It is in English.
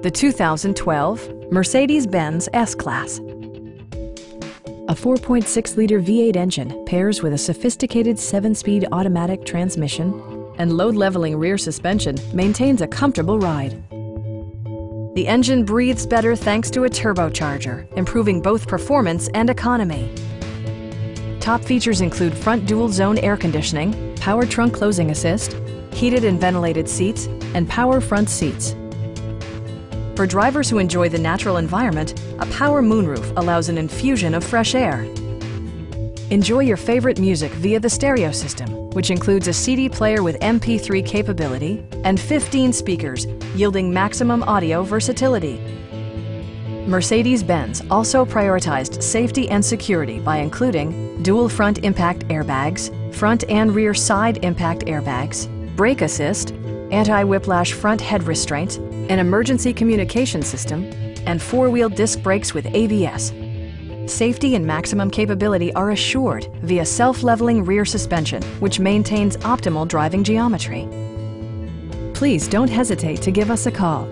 The 2012 Mercedes-Benz S-Class. A 4.6-liter V8 engine pairs with a sophisticated 7-speed automatic transmission, and load-leveling rear suspension maintains a comfortable ride. The engine breathes better thanks to a turbocharger, improving both performance and economy. Top features include front dual-zone air conditioning, power trunk closing assist, heated and ventilated seats, and power front seats. For drivers who enjoy the natural environment, a power moonroof allows an infusion of fresh air. Enjoy your favorite music via the stereo system, which includes a CD player with MP3 capability and 15 speakers, yielding maximum audio versatility. Mercedes-Benz also prioritized safety and security by including dual front impact airbags, front and rear side impact airbags, brake assist, anti-whiplash front head restraints, an emergency communication system, and four-wheel disc brakes with ABS. Safety and maximum capability are assured via self-leveling rear suspension, which maintains optimal driving geometry. Please don't hesitate to give us a call.